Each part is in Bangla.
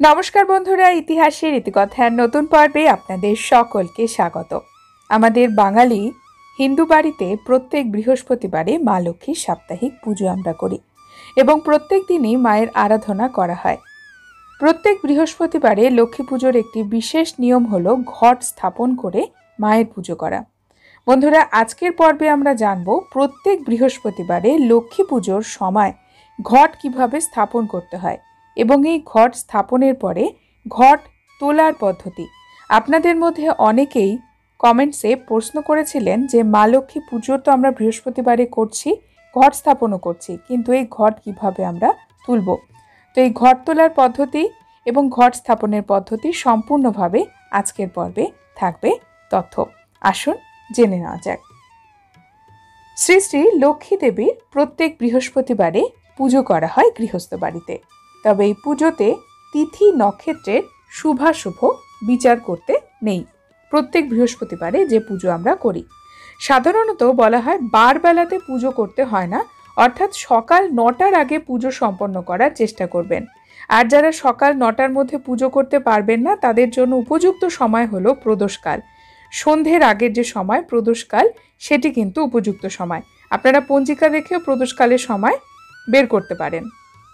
নমস্কার বন্ধুরা, ইতিহাসের ইতিকথার নতুন পর্বে আপনাদের সকলকে স্বাগত। আমাদের বাঙালি হিন্দু বাড়িতে প্রত্যেক বৃহস্পতিবারে মা লক্ষ্মীর সাপ্তাহিক পুজো আমরা করি এবং প্রত্যেক দিনই মায়ের আরাধনা করা হয়। প্রত্যেক বৃহস্পতিবারে লক্ষ্মী পুজোর একটি বিশেষ নিয়ম হলো ঘট স্থাপন করে মায়ের পুজো করা। বন্ধুরা, আজকের পর্বে আমরা জানব প্রত্যেক বৃহস্পতিবারে লক্ষ্মী পুজোর সময় ঘট কিভাবে স্থাপন করতে হয় এবং এই ঘট স্থাপনের পরে ঘট তোলার পদ্ধতি। আপনাদের মধ্যে অনেকেই কমেন্টসে প্রশ্ন করেছিলেন যে মা লক্ষ্মী পুজো তো আমরা বৃহস্পতিবারে করছি, ঘট স্থাপনও করছি, কিন্তু এই ঘট কিভাবে আমরা তুলব। তো এই ঘট তোলার পদ্ধতি এবং ঘট স্থাপনের পদ্ধতি সম্পূর্ণভাবে আজকের পর্বে থাকবে তথ্য। আসুন জেনে নেওয়া যাক। শ্রী শ্রী লক্ষ্মী দেবীর প্রত্যেক বৃহস্পতিবারে পুজো করা হয় গৃহস্থ বাড়িতে। তবে এই পুজোতে তিথি নক্ষত্রের শুভাশুভ বিচার করতে নেই। প্রত্যেক বৃহস্পতিবারে যে পুজো আমরা করি, সাধারণত বলা হয় বারবেলাতে পুজো করতে হয় না, অর্থাৎ সকাল 9টার আগে পুজো সম্পন্ন করার চেষ্টা করবেন। আর যারা সকাল 9টার মধ্যে পুজো করতে পারবেন না, তাদের জন্য উপযুক্ত সময় হলো প্রদোষকাল। সন্ধ্যের আগের যে সময় প্রদোষকাল, সেটি কিন্তু উপযুক্ত সময়। আপনারা পঞ্জিকা দেখেও প্রদোষকালের সময় বের করতে পারেন,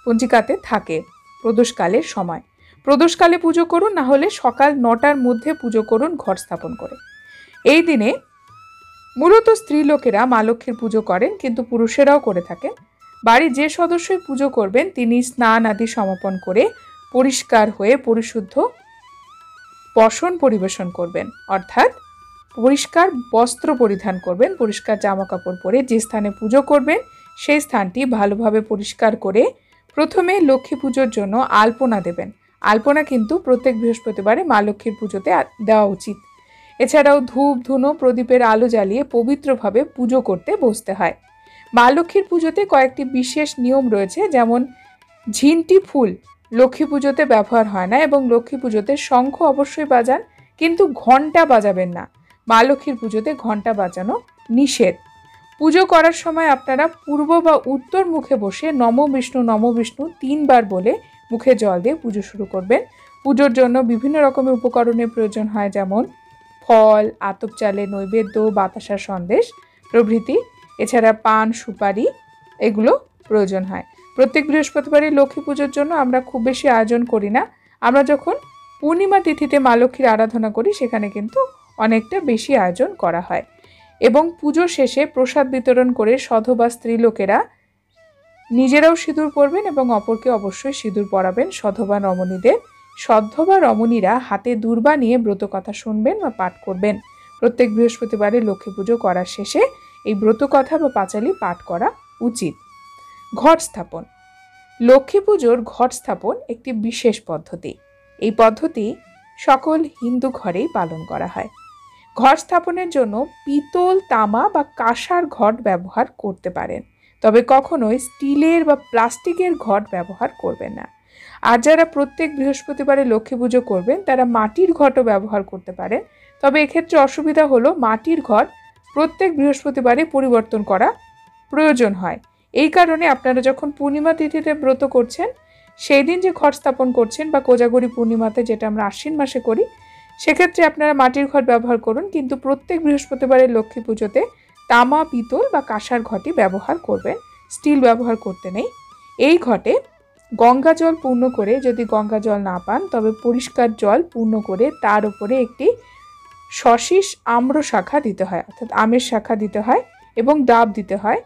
পঞ্জিকাতে থাকে প্রদোষকালের সময়। প্রদোষকালে পুজো করুন, না হলে সকাল 9টার মধ্যে পুজো করুন ঘট স্থাপন করে। এই দিনে মূলত স্ত্রী লোকেরা মা লক্ষ্মীর পুজো করেন, কিন্তু পুরুষেরাও করে থাকেন। বাড়ির যে সদস্যই পুজো করবেন তিনি স্নান আদি সমাপন করে পরিষ্কার হয়ে পরিশুদ্ধ বসন পরিবেশন করবেন, অর্থাৎ পরিষ্কার বস্ত্র পরিধান করবেন। পরিষ্কার জামা কাপড় পরে যে স্থানে পুজো করবেন সেই স্থানটি ভালোভাবে পরিষ্কার করে প্রথমে লক্ষ্মী পুজোর জন্য আলপনা দেবেন। আলপনা কিন্তু প্রত্যেক বৃহস্পতিবারে মা লক্ষ্মীর পুজোতে দেওয়া উচিত। এছাড়াও ধূপ ধুনো প্রদীপের আলো জ্বালিয়ে পবিত্রভাবে পুজো করতে বসতে হয়। মা লক্ষ্মীর পুজোতে কয়েকটি বিশেষ নিয়ম রয়েছে, যেমন ঝিনটি ফুল লক্ষ্মী পুজোতে ব্যবহার হয় না এবং লক্ষ্মী পুজোতে শঙ্খ অবশ্যই বাজান, কিন্তু ঘণ্টা বাজাবেন না। মা লক্ষ্মীর পুজোতে ঘণ্টা বাজানো নিষেধ। পুজো করার সময় আপনারা পূর্ব বা উত্তর মুখে বসে নম বিষ্ণু 3বার বলে মুখে জল দিয়ে পুজো শুরু করবেন। পুজোর জন্য বিভিন্ন রকমের উপকরণের প্রয়োজন হয়, যেমন ফল, আতপ চালের নৈবেদ্য, বাতাসা সন্দেশ প্রভৃতি। এছাড়া পান, সুপারি এগুলো প্রয়োজন হয়। প্রত্যেক বৃহস্পতিবারে লক্ষ্মী পুজোর জন্য আমরা খুব বেশি আয়োজন করি না। আমরা যখন পূর্ণিমা তিথিতে মা লক্ষ্মীর আরাধনা করি সেখানে কিন্তু অনেকটা বেশি আয়োজন করা হয়। এবং পুজো শেষে প্রসাদ বিতরণ করে সধবা স্ত্রী লোকেরা নিজেরাও সিঁদুর পরবেন এবং অপরকে অবশ্যই সিঁদুর পরাবেন সধবা রমণীদের। সধবা রমণীরা হাতে দূর্বা নিয়ে ব্রত কথা শুনবেন বা পাঠ করবেন। প্রত্যেক বৃহস্পতিবারে লক্ষ্মী পুজো করার শেষে এই ব্রত কথা বা পাঁচালি পাঠ করা উচিত। ঘট স্থাপন। লক্ষ্মী পুজোর ঘট স্থাপন একটি বিশেষ পদ্ধতি। এই পদ্ধতি সকল হিন্দু ঘরেই পালন করা হয়। ঘট স্থাপনের জন্য পিতল, তামা বা কাঁসার ঘট ব্যবহার করতে পারেন, তবে কখনোই স্টিলের বা প্লাস্টিকের ঘট ব্যবহার করবেন না। আর যারা প্রত্যেক বৃহস্পতিবারে লক্ষ্মী পুজো করবেন তারা মাটির ঘটও ব্যবহার করতে পারেন, তবে এক্ষেত্রে অসুবিধা হলো মাটির ঘট প্রত্যেক বৃহস্পতিবারে পরিবর্তন করা প্রয়োজন হয়। এই কারণে আপনারা যখন পূর্ণিমা তিথিতে ব্রত করছেন সেই দিন যে ঘট স্থাপন করছেন বা কোজাগরী পূর্ণিমাতে, যেটা আমরা আশ্বিন মাসে করি, সেক্ষেত্রে আপনারা মাটির ঘট ব্যবহার করুন, কিন্তু প্রত্যেক বৃহস্পতিবারের লক্ষ্মী পুজোতে তামা, পিতল বা কাঁসার ঘটই ব্যবহার করবেন, স্টিল ব্যবহার করতে নেই। এই ঘটে গঙ্গা জল পূর্ণ করে, যদি গঙ্গা জল না পান তবে পরিষ্কার জল পূর্ণ করে তার উপরে একটি শশীষ আম্র শাখা দিতে হয়, অর্থাৎ আমের শাখা দিতে হয় এবং ডাব দিতে হয়।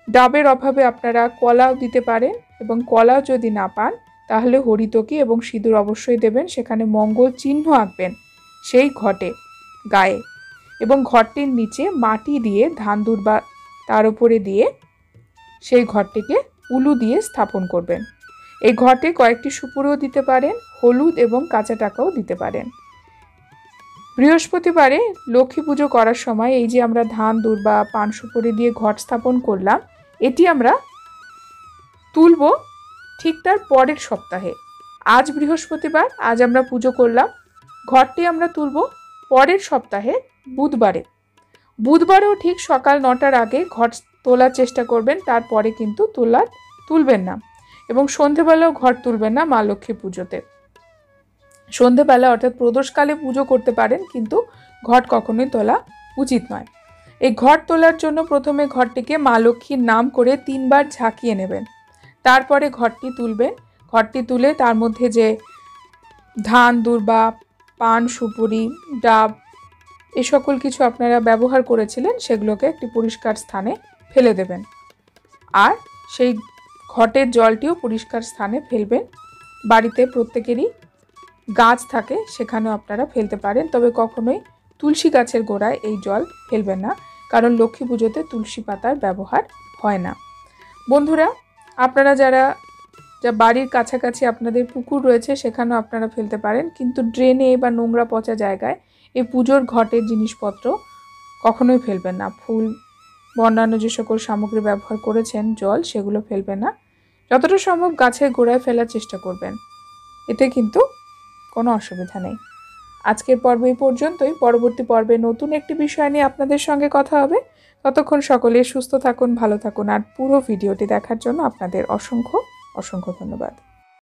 ডাবের অভাবে আপনারা কলাও দিতে পারেন, এবং কলাও যদি না পান তাহলে হরিতকি এবং সিঁদুর অবশ্যই দেবেন। সেখানে মঙ্গল চিহ্ন আঁকবেন সেই ঘটে গায়ে, এবং ঘরটির নিচে মাটি দিয়ে ধান দুর্বা তার উপরে দিয়ে সেই ঘরটিকে উলু দিয়ে স্থাপন করবেন। এই ঘটে কয়েকটি সুপুরও দিতে পারেন, হলুদ এবং কাঁচা টাকাও দিতে পারেন। বৃহস্পতিবারে লক্ষ্মী পুজো করার সময় এই যে আমরা ধান দুর্বা, পান সুপুরি দিয়ে ঘট স্থাপন করলাম, এটি আমরা তুলব ঠিক তার পরের সপ্তাহে। আজ বৃহস্পতিবার, আজ আমরা পুজো করলাম, ঘরটি আমরা তুলব পরের সপ্তাহে বুধবারে। বুধবারেও ঠিক সকাল 9টার আগে ঘট তোলার চেষ্টা করবেন, তারপরে কিন্তু তুলবেন না, এবং সন্ধেবেলাও ঘট তুলবেন না মা লক্ষ্মী পুজোতে। সন্ধেবেলা অর্থাৎ প্রদোষকালে পুজো করতে পারেন, কিন্তু ঘট কখনোই তোলা উচিত নয়। এই ঘট তোলার জন্য প্রথমে ঘরটিকে মা লক্ষ্মীর নাম করে 3 বার ঝাঁকিয়ে নেবেন। তারপরে ঘরটি তুলবেন। ঘরটি তুলে তার মধ্যে যে ধান, দূর্বা, পান, সুপুরি, ডাব এই সকল কিছু আপনারা ব্যবহার করেছিলেন সেগুলোকে একটি পরিষ্কার স্থানে ফেলে দেবেন। আর সেই ঘটের জলটিও পরিষ্কার স্থানে ফেলবেন। বাড়িতে প্রত্যেকেরই গাছ থাকে, সেখানেও আপনারা ফেলতে পারেন, তবে কখনোই তুলসী গাছের গোড়ায় এই জল ফেলবেন না, কারণ লক্ষ্মী পুজোতে তুলসী পাতার ব্যবহার হয় না। বন্ধুরা, আপনারা যারা বাড়ির কাছাকাছি আপনাদের পুকুর রয়েছে সেখানেও আপনারা ফেলতে পারেন, কিন্তু ড্রেনে বা নোংরা পচা জায়গায় এই পুজোর ঘটের জিনিসপত্র কখনোই ফেলবেন না। ফুল বা অন্যান্য যে সকল সামগ্রী ব্যবহার করেছেন, জল, সেগুলো ফেলবেন না। যতটা সম্ভব গাছের গোড়ায় ফেলার চেষ্টা করবেন, এতে কিন্তু কোনো অসুবিধা নেই। আজকের পর্ব এই পর্যন্তই। পরবর্তী পর্বে নতুন একটি বিষয় নিয়ে আপনাদের সঙ্গে কথা হবে। ততক্ষণ সকলে সুস্থ থাকুন, ভালো থাকুন, আর পুরো ভিডিওটি দেখার জন্য আপনাদের অসংখ্য অসংখ্য ধন্যবাদ।